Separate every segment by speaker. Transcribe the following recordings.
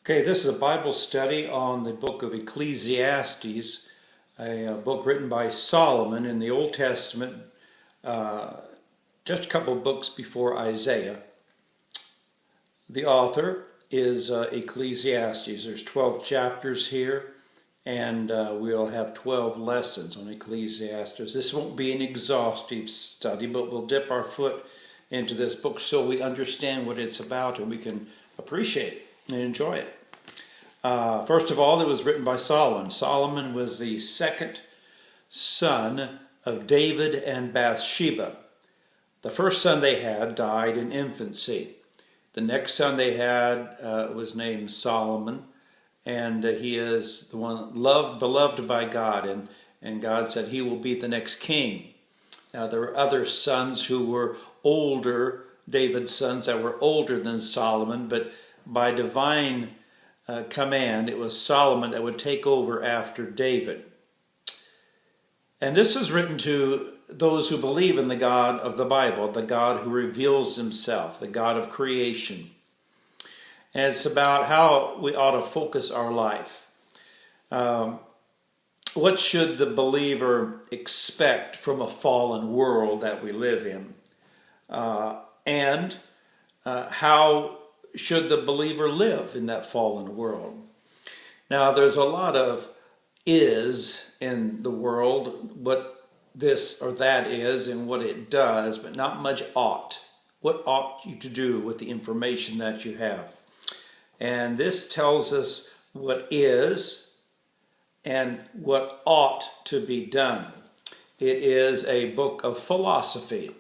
Speaker 1: Okay, this is a Bible study on the book of Ecclesiastes, a book written by Solomon in the Old Testament, just a couple books before Isaiah. The author is Ecclesiastes. There's 12 chapters here, and we'll have 12 lessons on Ecclesiastes. This won't be an exhaustive study, but we'll dip our foot into this book so we understand what it's about and we can appreciate it and enjoy it. First of all, it was written by Solomon. Solomon was the second son of David and Bathsheba. The first son they had died in infancy. The next son they had was named Solomon, and he is the one beloved by God, and God said he will be the next king. Now there were other sons who were older, David's sons that were older than Solomon, but by divine command, it was Solomon that would take over after David. And this was written to those who believe in the God of the Bible, the God who reveals himself, the God of creation. And it's about how we ought to focus our life. What should the believer expect from a fallen world that we live in? And how should the believer live in that fallen world? Now, there's a lot of is in the world, what this or that is and what it does, but not much ought. What ought you to do with the information that you have? And this tells us what is and what ought to be done. It is a book of philosophy.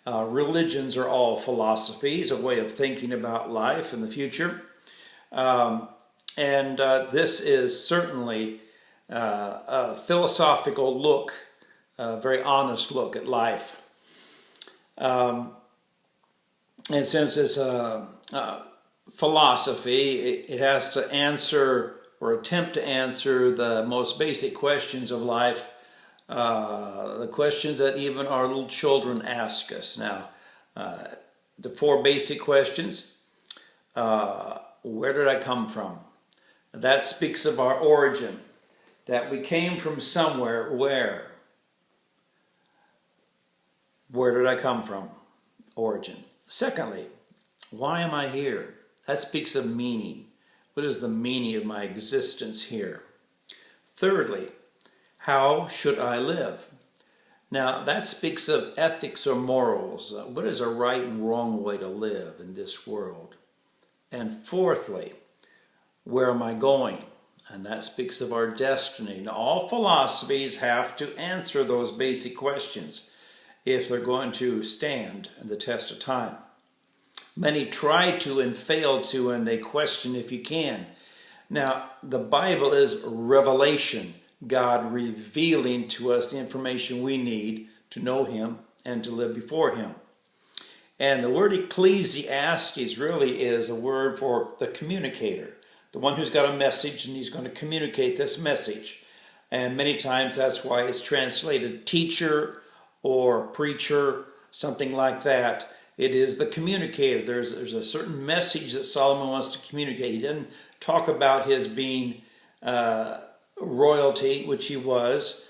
Speaker 1: Religions are all philosophies, a way of thinking about life and the future. This is certainly a philosophical look, a very honest look at life. And since it's a philosophy, it has to answer or attempt to answer the most basic questions of life. The questions that even our little children ask us. Now, the four basic questions: where did I come from? That speaks of our origin, that we came from somewhere. Where? Where did I come from? Origin. Secondly, why am I here? That speaks of meaning. What is the meaning of my existence here? Thirdly, how should I live? Now, that speaks of ethics or morals. What is a right and wrong way to live in this world? And fourthly, where am I going? And that speaks of our destiny. Now, all philosophies have to answer those basic questions if they're going to stand the test of time. Many try to and fail to, and they question if you can. Now, the Bible is revelation. God revealing to us the information we need to know him and to live before him. And the word Ecclesiastes really is a word for the communicator, the one who's got a message and he's going to communicate this message. And many times that's why it's translated teacher or preacher, something like that. It is the communicator. There's a certain message that Solomon wants to communicate. He didn't talk about his being royalty, which he was.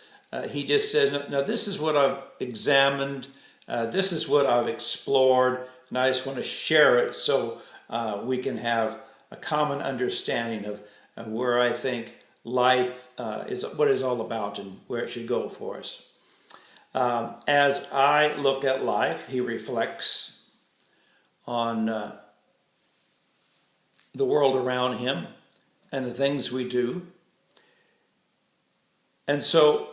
Speaker 1: He just says, now this is what I've examined, this is what I've explored, and I just want to share it so we can have a common understanding of where I think life is, what it's all about and where it should go for us. As I look at life, he reflects on the world around him and the things we do. And so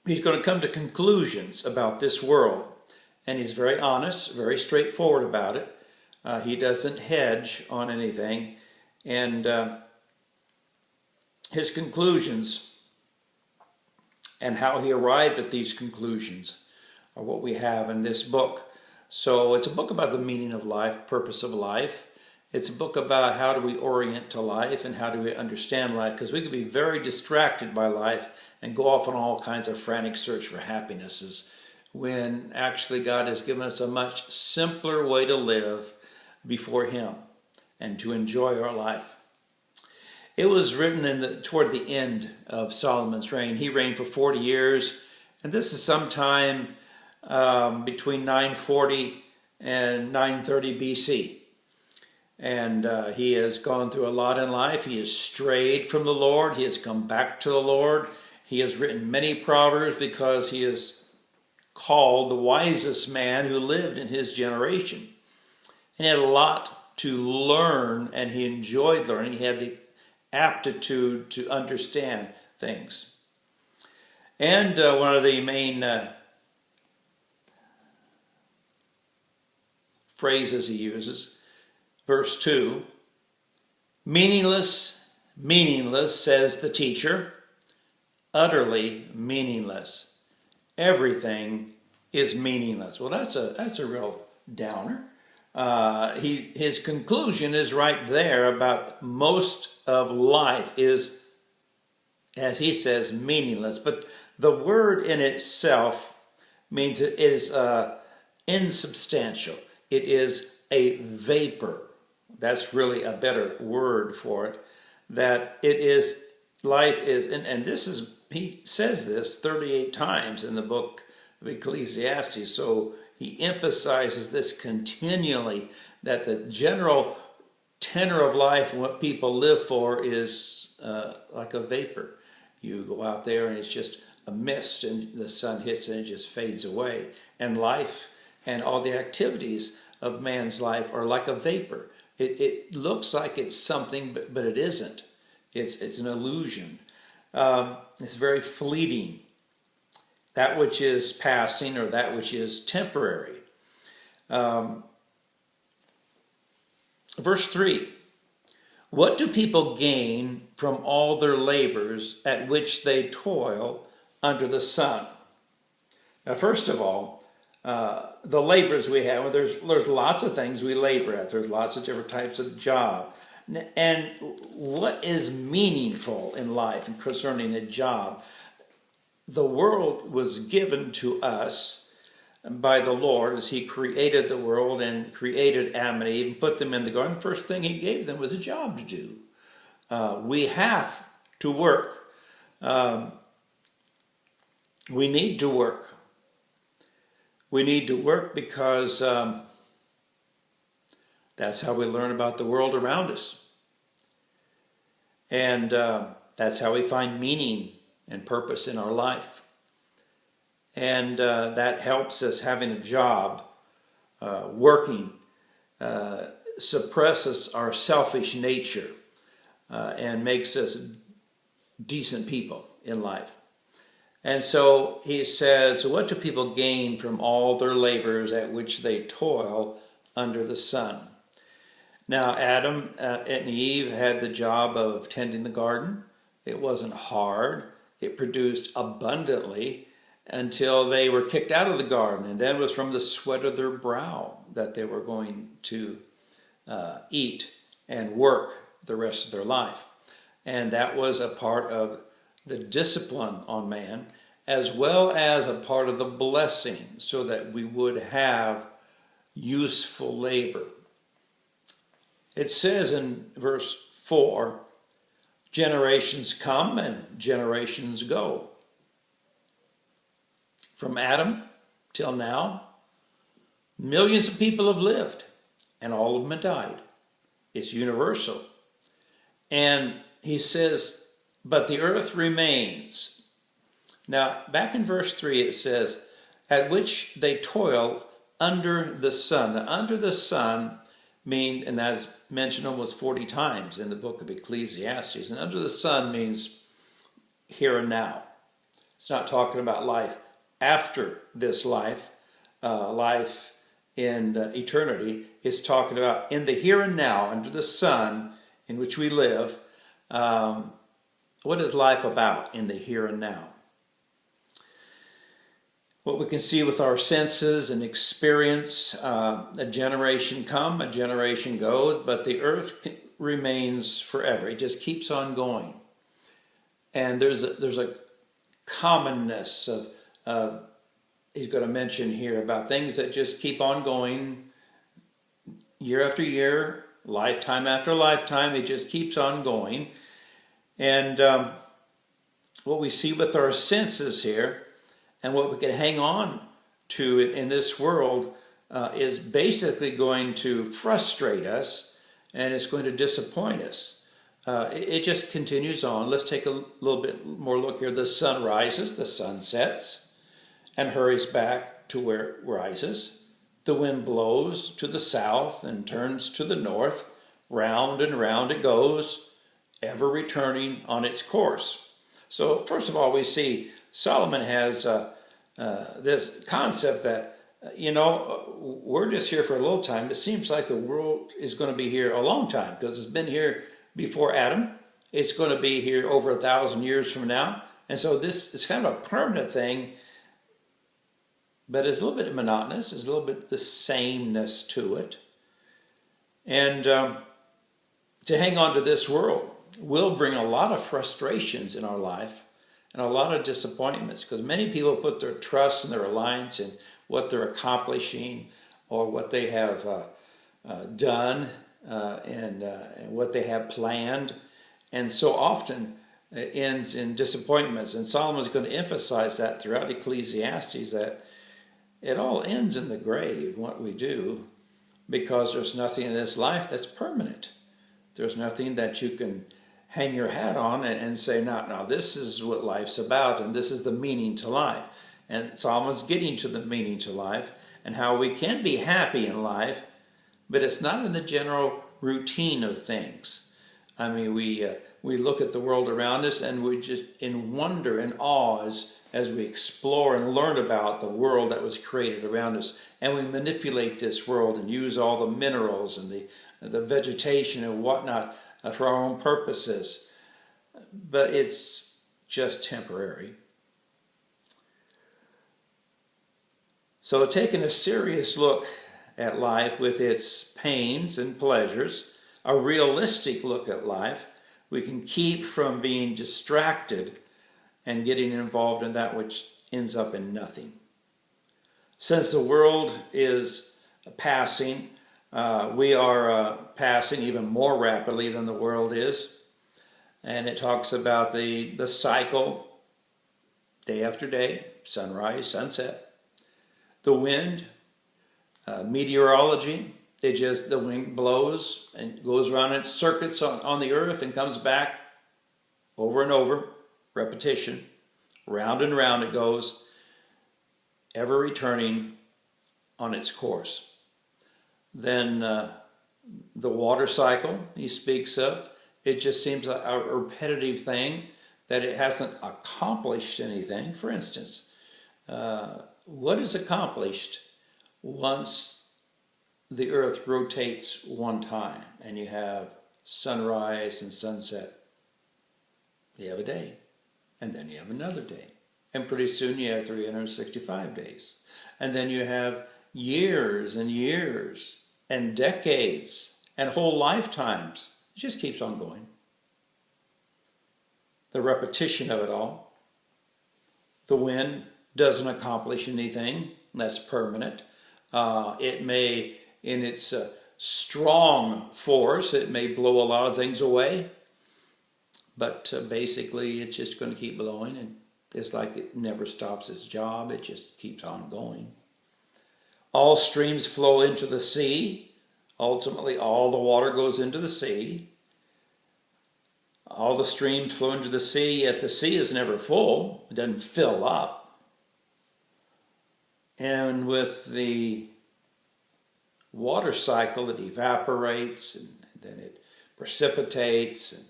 Speaker 1: he's going to come to conclusions about this world. And he's very honest, very straightforward about it. He doesn't hedge on anything. And his conclusions and how he arrived at these conclusions are what we have in this book. So it's a book about the meaning of life, purpose of life. It's a book about how do we orient to life and how do we understand life, because we can be very distracted by life and go off on all kinds of frantic search for happinesses when actually God has given us a much simpler way to live before him and to enjoy our life. It was written toward the end of Solomon's reign. He reigned for 40 years, and this is sometime between 940 and 930 BC. And he has gone through a lot in life. He has strayed from the Lord. He has come back to the Lord. He has written many proverbs because he is called the wisest man who lived in his generation. And he had a lot to learn, and he enjoyed learning. He had the aptitude to understand things. And one of the main phrases he uses, verse 2, meaningless, meaningless, says the teacher, utterly meaningless. Everything is meaningless. Well, that's a real downer. His conclusion is right there about most of life is, as he says, meaningless. But the word in itself means it is insubstantial. It is a vapor. That's really a better word for it. That it is, life is, and this is, he says this 38 times in the book of Ecclesiastes, so he emphasizes this continually, that the general tenor of life and what people live for is like a vapor. You go out there and it's just a mist, and the sun hits and it just fades away. And life and all the activities of man's life are like a vapor. It looks like it's something, but it isn't. It's an illusion. It's very fleeting. That which is passing, or that which is temporary. Verse 3, what do people gain from all their labors at which they toil under the sun? Now, first of all, the labors we have, there's lots of things we labor at. There's lots of different types of job. And what is meaningful in life and concerning a job? The world was given to us by the Lord as he created the world and created Adam and Eve and put them in the garden. The first thing he gave them was a job to do. We have to work. We need to work. We need to work because that's how we learn about the world around us. And that's how we find meaning and purpose in our life. And that helps us. Having a job, working, suppresses our selfish nature and makes us decent people in life. And so he says, what do people gain from all their labors at which they toil under the sun? Now, Adam and Eve had the job of tending the garden. It wasn't hard. It produced abundantly until they were kicked out of the garden. And then it was from the sweat of their brow that they were going to eat and work the rest of their life. And that was a part of the discipline on man, as well as a part of the blessing, so that we would have useful labor. It says in verse 4, generations come and generations go. From Adam till now, millions of people have lived, and all of them have died. It's universal. And he says, but the earth remains. Now, back in verse 3 it says, at which they toil under the sun. Now, under the sun mean, and that's mentioned almost 40 times in the book of Ecclesiastes. And under the sun means here and now. It's not talking about life after this life, life in eternity. It's talking about in the here and now, under the sun in which we live. What is life about in the here and now? What we can see with our senses and experience, a generation come, a generation go, but the earth remains forever. It just keeps on going. And there's a commonness of he's going to mention here about things that just keep on going year after year, lifetime after lifetime. It just keeps on going. And what we see with our senses here and what we can hang on to in this world is basically going to frustrate us, and it's going to disappoint us. It just continues on. Let's take a little bit more look here. The sun rises, the sun sets, and hurries back to where it rises. The wind blows to the south and turns to the north. Round and round it goes, ever returning on its course. So first of all, we see Solomon has this concept that, we're just here for a little time. It seems like the world is going to be here a long time because it's been here before Adam. It's going to be here over 1,000 years from now. And so this is kind of a permanent thing, but it's a little bit monotonous. There's a little bit the sameness to it. And to hang on to this world will bring a lot of frustrations in our life and a lot of disappointments, because many people put their trust and their reliance in what they're accomplishing or what they have done and what they have planned. And so often it ends in disappointments. And Solomon is going to emphasize that throughout Ecclesiastes, that it all ends in the grave, what we do, because there's nothing in this life that's permanent. There's nothing that you can hang your hat on and say, now this is what life's about, and this is the meaning to life. And Solomon's getting to the meaning to life and how we can be happy in life, but it's not in the general routine of things. I mean, we look at the world around us and we just in wonder and awe as we explore and learn about the world that was created around us, and we manipulate this world and use all the minerals and the vegetation and whatnot for our own purposes. But it's just temporary. So taking a serious look at life with its pains and pleasures, a realistic look at life, we can keep from being distracted and getting involved in that which ends up in nothing. Since the world is passing, we are passing even more rapidly than the world is. And it talks about the cycle, day after day, sunrise, sunset. The wind, meteorology, the wind blows and goes around its circuits on the earth and comes back over and over, repetition, round and round it goes, ever returning on its course. Then the water cycle he speaks of, it just seems a repetitive thing, that it hasn't accomplished anything. For instance, what is accomplished once the earth rotates one time and you have sunrise and sunset? You have a day, and then you have another day, and pretty soon you have 365 days, and then you have years and years and decades and whole lifetimes. It just keeps on going. The repetition of it all. The wind doesn't accomplish anything that's permanent. It may, in its strong force, it may blow a lot of things away, but basically it's just going to keep blowing, and it's like it never stops its job. It just keeps on going. All streams flow into the sea. Ultimately, all the water goes into the sea. All the streams flow into the sea, yet the sea is never full. It doesn't fill up. And with the water cycle, it evaporates, and then it precipitates and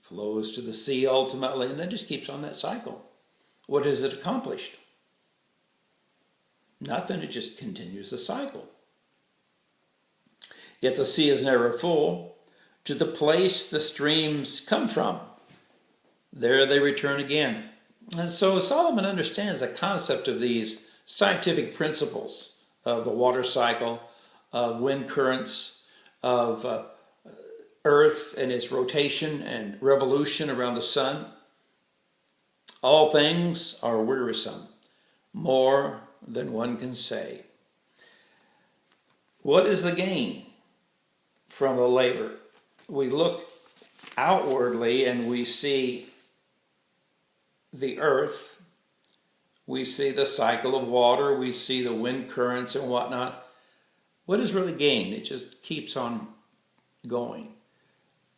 Speaker 1: flows to the sea ultimately, and then just keeps on that cycle. What has it accomplished? Nothing. It just continues the cycle. Yet the sea is never full. To the place the streams come from, there they return again. And so Solomon understands the concept of these scientific principles of the water cycle, of wind currents, of Earth and its rotation and revolution around the sun. All things are wearisome, more than one can say. What is the gain from the labor? We look outwardly and we see the earth, we see the cycle of water, we see the wind currents and whatnot, what is really gained? It just keeps on going.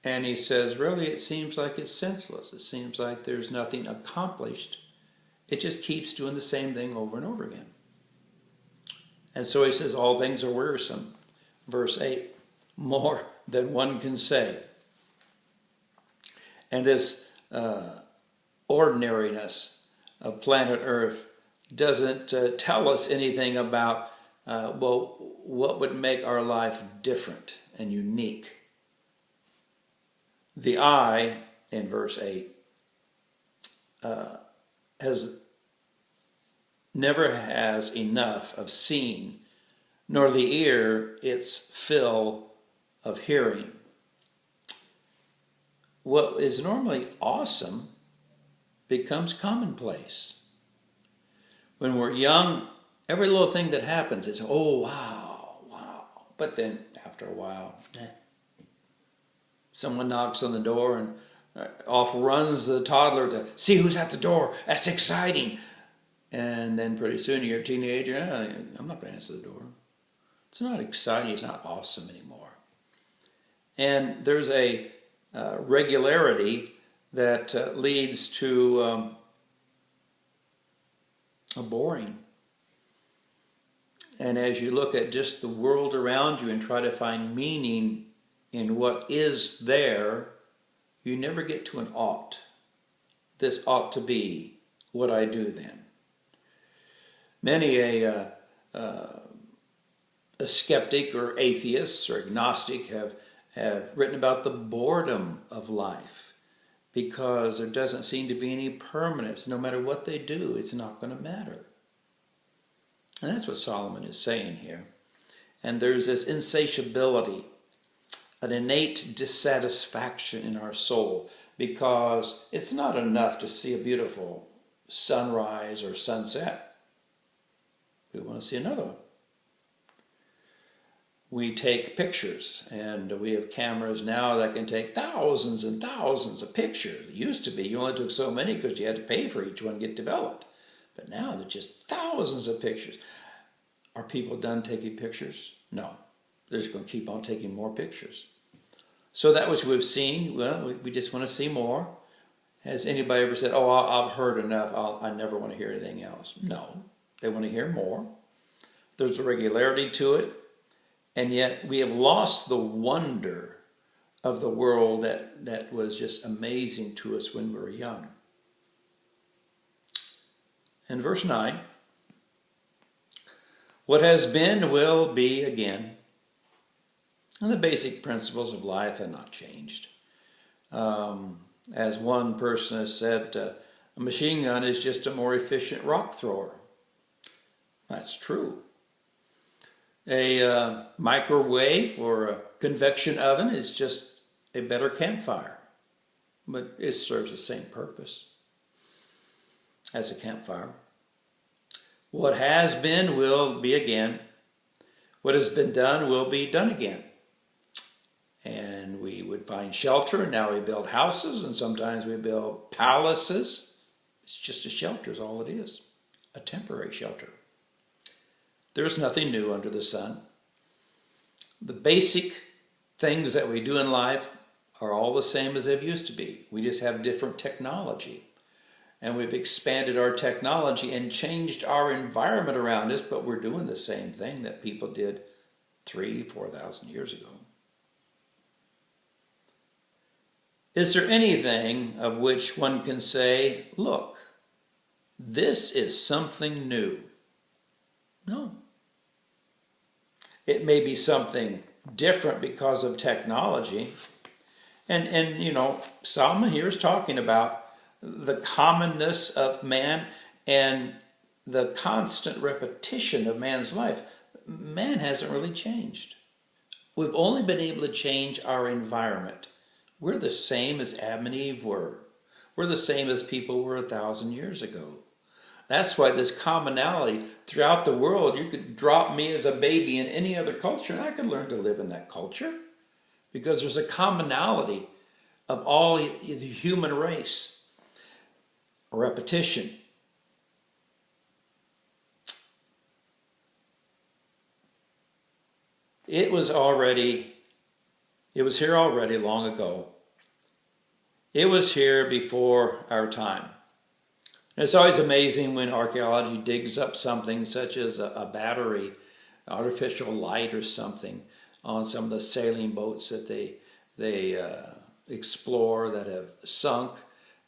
Speaker 1: And he says, really, it seems like it's senseless. It seems like there's nothing accomplished. It just keeps doing the same thing over and over again. And so he says, all things are wearisome. Verse 8, more than one can say. And this ordinariness of planet Earth doesn't tell us anything about, what would make our life different and unique. The eye, in verse 8, never has enough of seeing, nor the ear its fill of hearing. What is normally awesome becomes commonplace. When we're young, every little thing that happens is, oh, wow, wow. But then after a while, someone knocks on the door and off runs the toddler to see who's at the door. That's exciting. And then pretty soon you're a teenager. I'm not going to answer the door. It's not exciting. It's not awesome anymore. And there's a regularity that leads to a boring. And as you look at just the world around you and try to find meaning in what is there, you never get to an ought. This ought to be what I do then. Many a skeptic or atheist or agnostic have written about the boredom of life because there doesn't seem to be any permanence. No matter what they do, it's not going to matter. And that's what Solomon is saying here. And there's this insatiability, an innate dissatisfaction in our soul because it's not enough to see a beautiful sunrise or sunset. We want to see another one. We take pictures, and we have cameras now that can take thousands and thousands of pictures. It used to be you only took so many because you had to pay for each one to get developed. But now they're just thousands of pictures. Are people done taking pictures? No. They're just going to keep on taking more pictures. So that which we've seen, well, we just want to see more. Has anybody ever said, oh, I've heard enough, I never want to hear anything else? No. They want to hear more. There's a regularity to it. And yet we have lost the wonder of the world that was just amazing to us when we were young. And verse 9, what has been will be again. And the basic principles of life have not changed. As one person has said, a machine gun is just a more efficient rock thrower. That's true. A microwave or a convection oven is just a better campfire, but it serves the same purpose as a campfire. What has been will be again. What has been done will be done again. And we would find shelter, and now we build houses, and sometimes we build palaces. It's just a shelter is all it is, a temporary shelter. There's nothing new under the sun. The basic things that we do in life are all the same as they've used to be. We just have different technology. And we've expanded our technology and changed our environment around us, but we're doing the same thing that people did 3,000, 4,000 years ago. Is there anything of which one can say, look, this is something new? No. It may be something different because of technology. And you know, Solomon here is talking about the commonness of man and the constant repetition of man's life. Man hasn't really changed. We've only been able to change our environment. We're the same as Adam and Eve were. We're the same as people were 1,000 years ago. That's why this commonality throughout the world, you could drop me as a baby in any other culture and I could learn to live in that culture because there's a commonality of all the human race. Repetition. It was here already long ago. It was here before our time. And it's always amazing when archaeology digs up something such as a battery, artificial light or something on some of the sailing boats that they explore that have sunk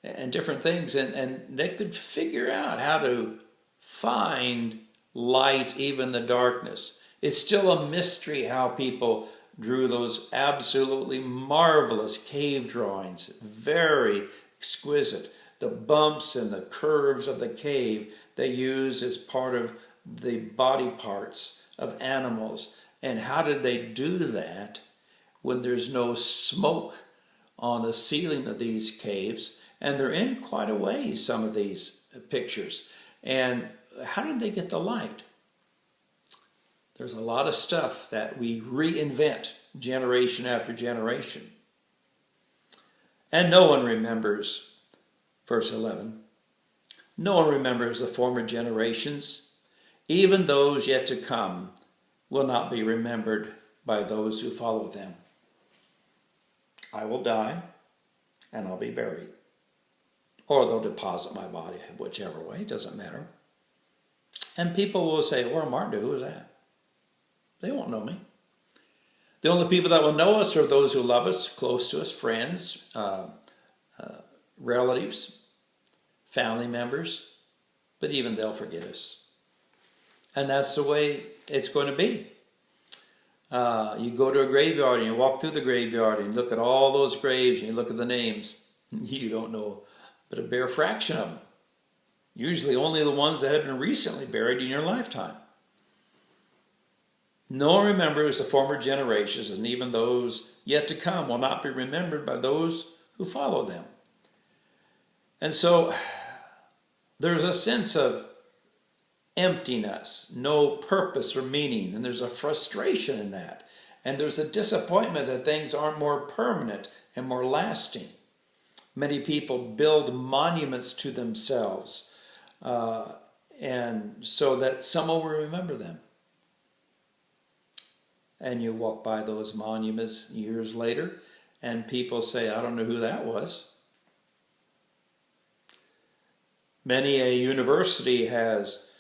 Speaker 1: and different things. And they could figure out how to find light even in the darkness. It's still a mystery how people drew those absolutely marvelous cave drawings, very exquisite. The bumps and the curves of the cave they use as part of the body parts of animals. And how did they do that when there's no smoke on the ceiling of these caves? And they're in quite a way, some of these pictures. And how did they get the light? There's a lot of stuff that we reinvent generation after generation. And no one remembers, verse 11, no one remembers the former generations. Even those yet to come will not be remembered by those who follow them. I will die and I'll be buried. Or they'll deposit my body, whichever way, it doesn't matter. And people will say, "Well, Martin, who is that?" They won't know me. The only people that will know us are those who love us, close to us, friends, relatives, family members, but even they'll forget us. And that's the way it's going to be. You go to a graveyard and you walk through the graveyard and you look at all those graves and you look at the names. You don't know but a bare fraction of them. Usually only the ones that have been recently buried in your lifetime. No one remembers the former generations, and even those yet to come will not be remembered by those who follow them. And so there's a sense of emptiness, no purpose or meaning, and there's a frustration in that. And there's a disappointment that things aren't more permanent and more lasting. Many people build monuments to themselves, and so that someone will remember them. And you walk by those monuments years later, and people say, "I don't know who that was." Many a university has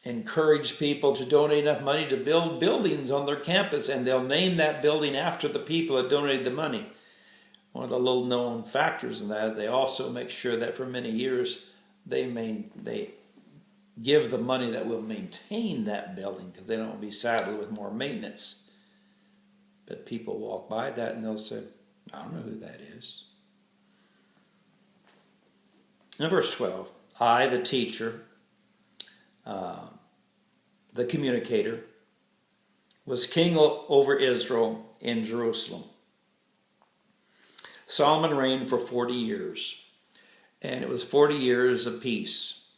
Speaker 1: encouraged people to donate enough money to build buildings on their campus, and they'll name that building after the people that donated the money. One of the little known factors in that, they also make sure that for many years they give the money that will maintain that building, because they don't want to be saddled with more maintenance. But people walk by that and they'll say, "I don't know who that is." In verse 12, I, the teacher, the communicator, was king over Israel in Jerusalem. Solomon reigned for 40 years, and it was 40 years of peace,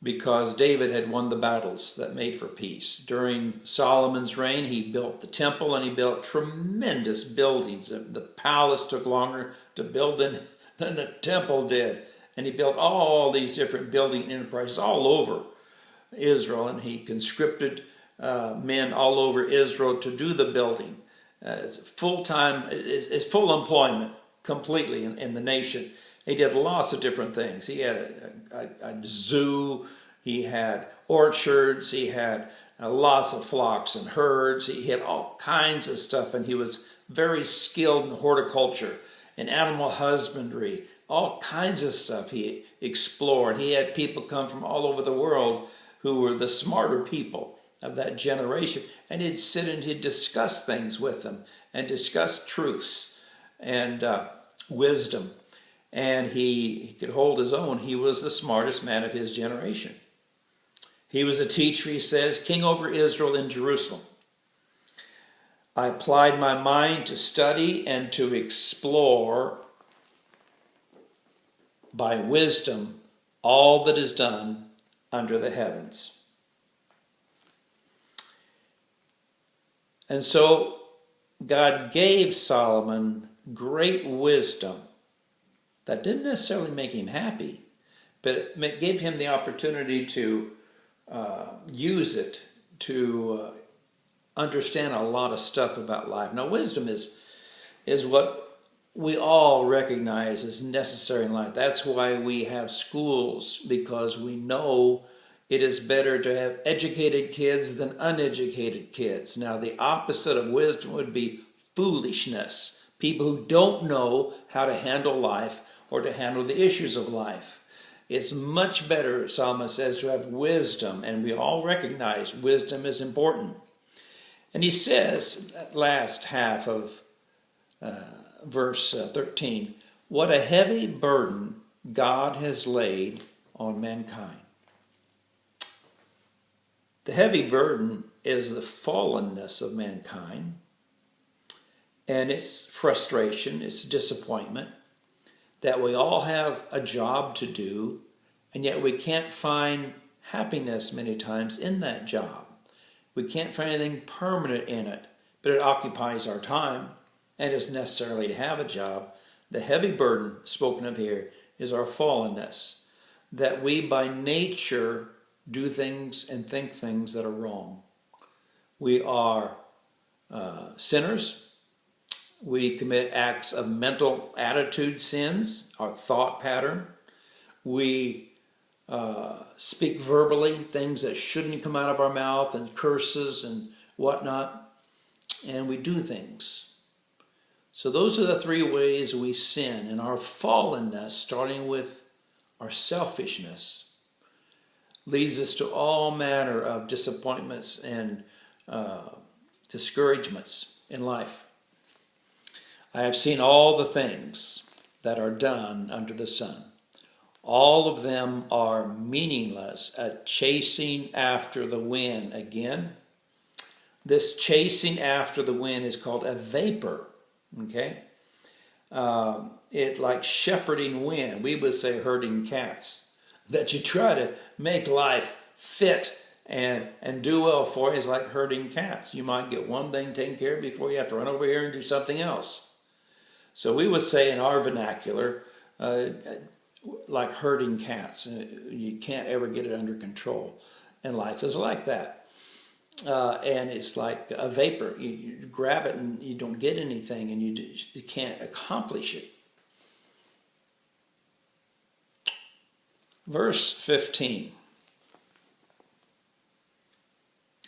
Speaker 1: because David had won the battles that made for peace. During Solomon's reign, he built the temple and he built tremendous buildings. The palace took longer to build than the temple did. And he built all these different building enterprises all over Israel, and he conscripted men all over Israel to do the building. It's full-time, it's full employment completely in the nation. He did lots of different things. He had a zoo, he had orchards, he had lots of flocks and herds, he had all kinds of stuff, and he was very skilled in horticulture and animal husbandry, all kinds of stuff he explored. He had people come from all over the world who were the smarter people of that generation, and he'd sit and he'd discuss things with them and discuss truths and wisdom. And he could hold his own. He was the smartest man of his generation. He was a teacher, he says, king over Israel in Jerusalem. I applied my mind to study and to explore by wisdom all that is done under the heavens. And so God gave Solomon great wisdom that didn't necessarily make him happy, but it gave him the opportunity to use it to understand a lot of stuff about life. Now, wisdom is what we all recognize as necessary in life. That's why we have schools, because we know it is better to have educated kids than uneducated kids. Now, the opposite of wisdom would be foolishness. People who don't know how to handle life or to handle the issues of life. It's much better, Solomon says, to have wisdom, and we all recognize wisdom is important. And he says, that last half of verse 13, what a heavy burden God has laid on mankind. The heavy burden is the fallenness of mankind, and its frustration, its disappointment, that we all have a job to do, and yet we can't find happiness many times in that job. We can't find anything permanent in it, but it occupies our time, and it's necessarily to have a job. The heavy burden spoken of here is our fallenness, that we by nature do things and think things that are wrong. We are sinners. We commit acts of mental attitude sins, our thought pattern. We speak verbally things that shouldn't come out of our mouth, and curses and whatnot. And we do things. So those are the three ways we sin. And our fallenness, starting with our selfishness, leads us to all manner of disappointments and discouragements in life. I have seen all the things that are done under the sun. All of them are meaningless, a chasing after the wind. Again, this chasing after the wind is called a vapor. Okay? It like shepherding wind. We would say herding cats. That you try to make life fit and do well for is like herding cats. You might get one thing taken care of before you have to run over here and do something else. So we would say in our vernacular, like herding cats. You can't ever get it under control. And life is like that. And it's like a vapor. You grab it and you don't get anything, and you can't accomplish it. Verse 15.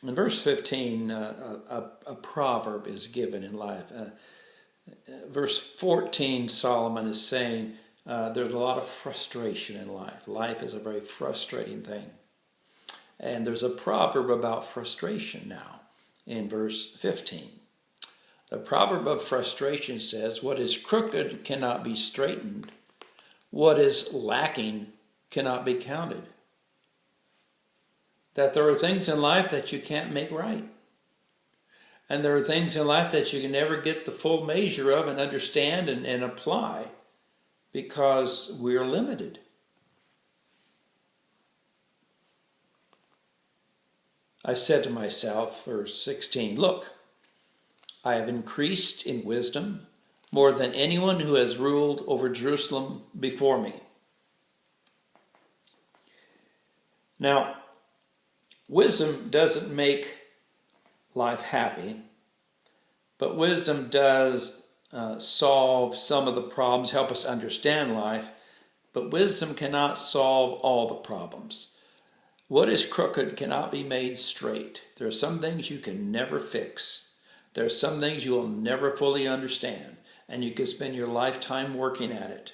Speaker 1: In verse 15, a proverb is given in life. Verse 14, Solomon is saying there's a lot of frustration in life. Life is a very frustrating thing. And there's a proverb about frustration now in verse 15. The proverb of frustration says, what is crooked cannot be straightened. What is lacking cannot be counted. That there are things in life that you can't make right. And there are things in life that you can never get the full measure of and understand and apply, because we are limited. I said to myself, verse 16, look, I have increased in wisdom more than anyone who has ruled over Jerusalem before me. Now, wisdom doesn't make life happy, but wisdom does solve some of the problems, help us understand life, but wisdom cannot solve all the problems. What is crooked cannot be made straight. There are some things you can never fix. There are some things you will never fully understand, and you can spend your lifetime working at it.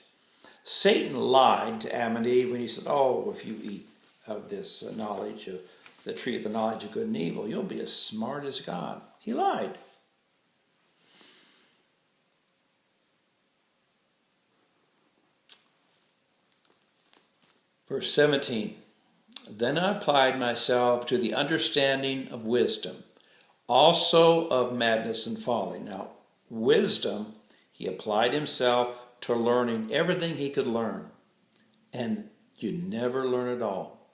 Speaker 1: Satan lied to Adam and Eve when he said, oh, if you eat of this knowledge of the tree of the knowledge of good and evil, you'll be as smart as God. He lied. Verse 17, then I applied myself to the understanding of wisdom, also of madness and folly. Now, wisdom, he applied himself to learning everything he could learn. And you never learn it all.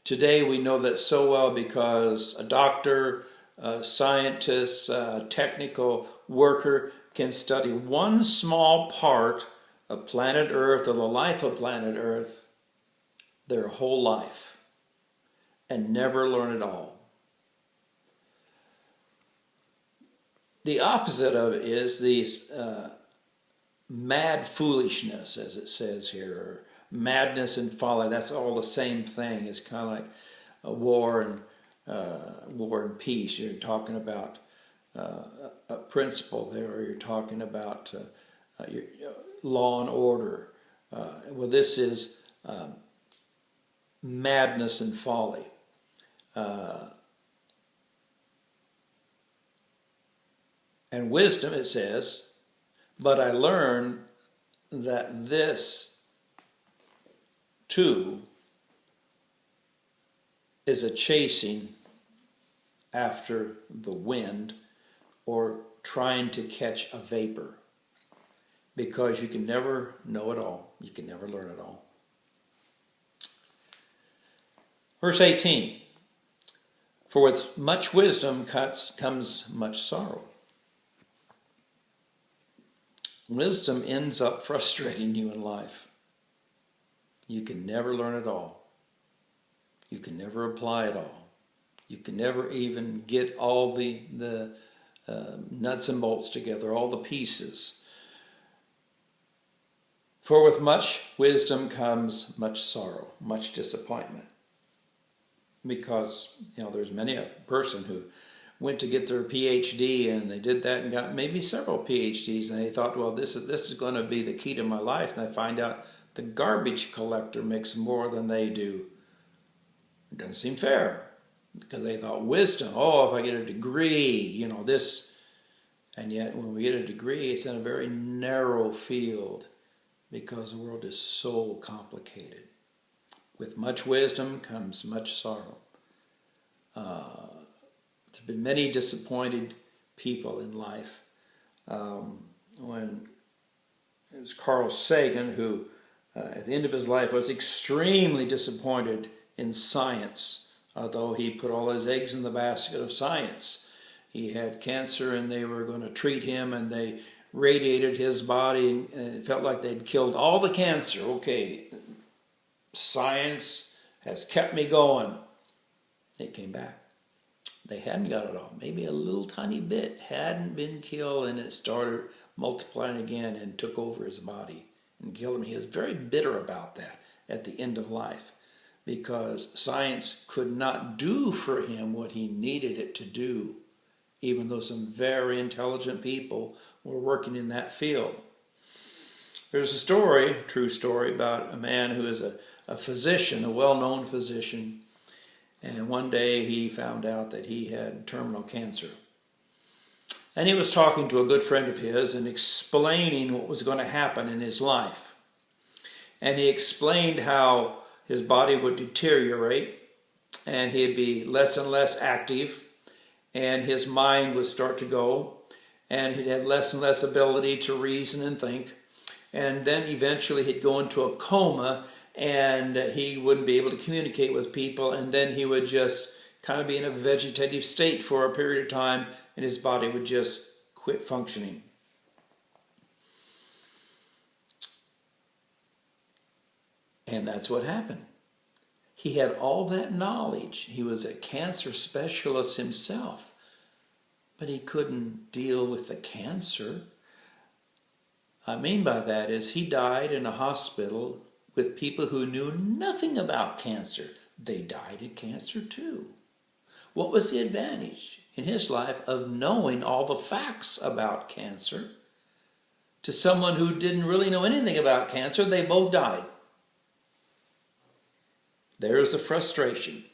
Speaker 1: Today we know that so well because a doctor, a scientist, a technical worker can study one small part of planet Earth or the life of planet Earth their whole life and never learn it all. The opposite of it is these mad foolishness, as it says here, or madness and folly. That's all the same thing. It's kind of like a war and peace. You're talking about a principle there, or you're talking about your law and order. Well, this is madness and folly. And wisdom, it says, but I learned that this too is a chasing after the wind, or trying to catch a vapor, because you can never know it all. You can never learn it all. Verse 18, for with much wisdom comes much sorrow. Wisdom ends up frustrating you in life. You can never learn it all. You can never apply it all. You can never even get all the nuts and bolts together, all the pieces. For with much wisdom comes much sorrow, much disappointment. Because, there's many a person who went to get their PhD, and they did that and got maybe several PhDs, and they thought, well, this is going to be the key to my life, and I find out the garbage collector makes more than they do. It doesn't seem fair, because they thought wisdom, if I get a degree, this. And yet when we get a degree, it's in a very narrow field, because the world is so complicated. With much wisdom comes much sorrow. There have been many disappointed people in life. When it was Carl Sagan, who at the end of his life was extremely disappointed in science, although he put all his eggs in the basket of science. He had cancer, and they were going to treat him, and they radiated his body, and it felt like they'd killed all the cancer. Okay, science has kept me going. It came back. They hadn't got it all. Maybe a little tiny bit hadn't been killed, and it started multiplying again and took over his body and killed him. He was very bitter about that at the end of life, because science could not do for him what he needed it to do, even though some very intelligent people were working in that field. There's a story, true story, about a man who is a physician, a well-known physician, and one day he found out that he had terminal cancer. And he was talking to a good friend of his and explaining what was going to happen in his life. And he explained how his body would deteriorate, and he'd be less and less active, and his mind would start to go, and he'd have less and less ability to reason and think. And then eventually he'd go into a coma, and he wouldn't be able to communicate with people, and then he would just kind of be in a vegetative state for a period of time, and his body would just quit functioning. And that's what happened. He had all that knowledge. He was a cancer specialist himself, but he couldn't deal with the cancer. I mean by that is he died in a hospital with people who knew nothing about cancer. They died of cancer too. What was the advantage in his life of knowing all the facts about cancer? To someone who didn't really know anything about cancer, they both died. There's the frustration.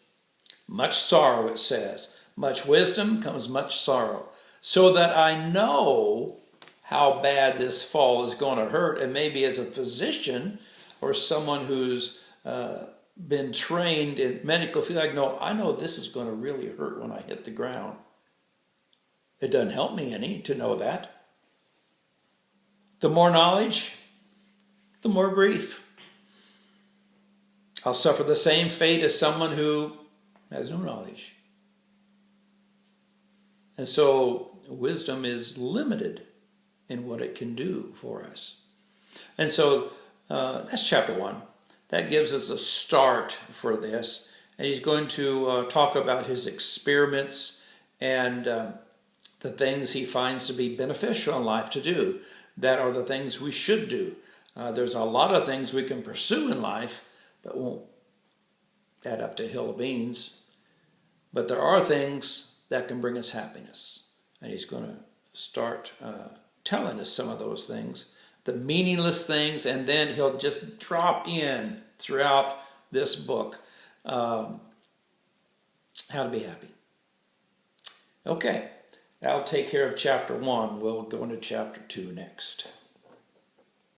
Speaker 1: Much sorrow, it says. Much wisdom comes much sorrow. So that I know how bad this fall is going to hurt, and maybe as a physician or someone who's been trained in medical field, I know this is going to really hurt when I hit the ground. It doesn't help me any to know that. The more knowledge, the more grief. I'll suffer the same fate as someone who has no knowledge. And so wisdom is limited and what it can do for us. And so that's chapter 1. That gives us a start for this. And he's going to talk about his experiments and the things he finds to be beneficial in life to do. That are the things we should do. There's a lot of things we can pursue in life, but won't add up to a hill of beans. But there are things that can bring us happiness. And he's going to start telling us some of those things, the meaningless things, and then he'll just drop in throughout this book how to be happy. Okay, that'll take care of chapter 1. We'll go into chapter 2 next.